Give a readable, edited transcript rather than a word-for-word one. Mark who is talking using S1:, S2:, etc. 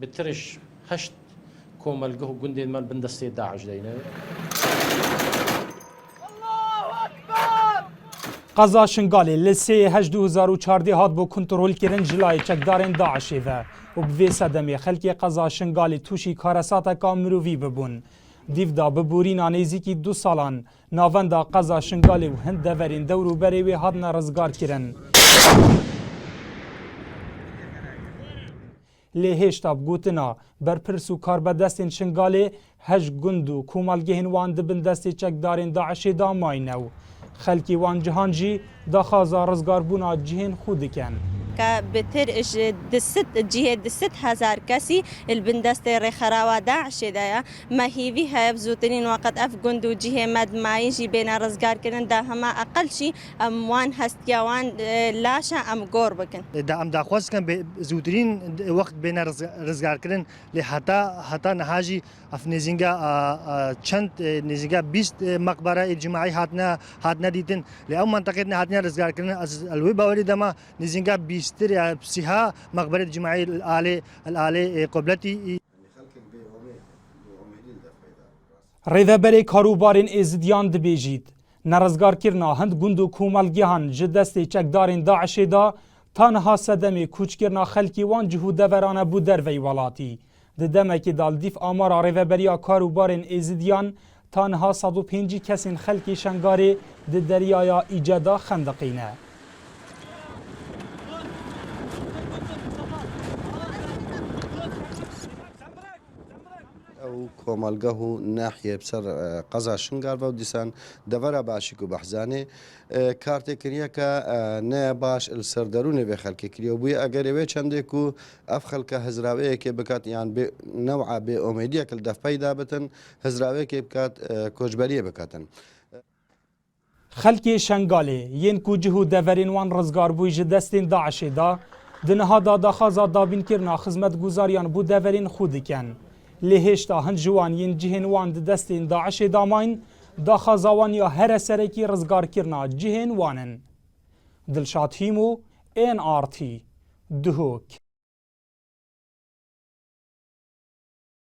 S1: بترش هشت كومەلگە و گوندێنمان بندەستێ داعش دەینەوێ.
S2: قەزا شنگالê li 3/8/2014 hat bû kontrolkirin jilayê çekdarên Daişê ve û bi vê sedemê xelkê qeza şingalê tûşî karesateka mirovî bibûn. Dîvda bi borîna nêzîkî 2 salan navenda qeza şingalê û hin deverên dewrûberê wê hatine rizgar kirin. Lê hêşta bi gotina berpirs û karbedestên şingalê heş gund û komalgehên wan dibin destê çekdarên Daişê da mayne û xelkê wan cihan jî daxwaza rizgarbûna cihên xwe dikin.
S3: بتر جهه 1000 کسی البندست رخراوا داعش دایا ماهیوی هاف زوترین وقت اف گند و جهه مدمایی جی بین رزگار کردن دا همه اقل شی اموان هستیوان لاشا ام گور بکن
S4: دا ام داخواست کن به زوترین وقت بین رزگار کردن لی حتا نهاجی اف نزینگا چند نزینگا 20 مقبره اجتماعی هاتنا دیدن لی او منطقه هاتنا رزگار کردن از الوی باوری دما نزینگا 20 سها مقبرة جماعي الآلة قبلتي
S2: Rêveberê karûbarên êzidiyan dibêjît nerezgarkirina hind gund û komelgehan ji destê çekdarên Daişê da tanha sedemê kûçkirina xelkê wan cihû deveran bû dervey welatî. Di demekê da li dîv amara rêveberiya karûbarên êzidiyan tanha 105 kesên xelkê şengarê di deryaya îceda xendeqîne.
S5: او کۆمەلگە و ناحیە بسەر قەزا شنگال بە و دیسان دەڤەرە باشیک و بەحزانێ کارتێکریە کە نەیە باش سەردەروونێ بێ خەلکێکریەوە بووی ئەگەرێوێ چەندێک و ئەف خەلکە هەزراوەیەکێ بکات یان نەوعا بێ ئۆمێدیەکە دەفپەیدا بتن هەزراوەیەکێ بکات کۆچبەریە بکاتن.
S2: Xelkê şengalê yên ku cih û deverên wan rizgar bûî ji destên Daişê da di nihada daxwaza dabînkirina xizmetguzariyan bû deverên xwe dikin. Lê hêşta hin ji wan yên cihên wan di destên Daişê da mayn daxwaza wan ya here serekî rizgarkirina cihên wan in. Dilşad Hîmo, NRT Duhok.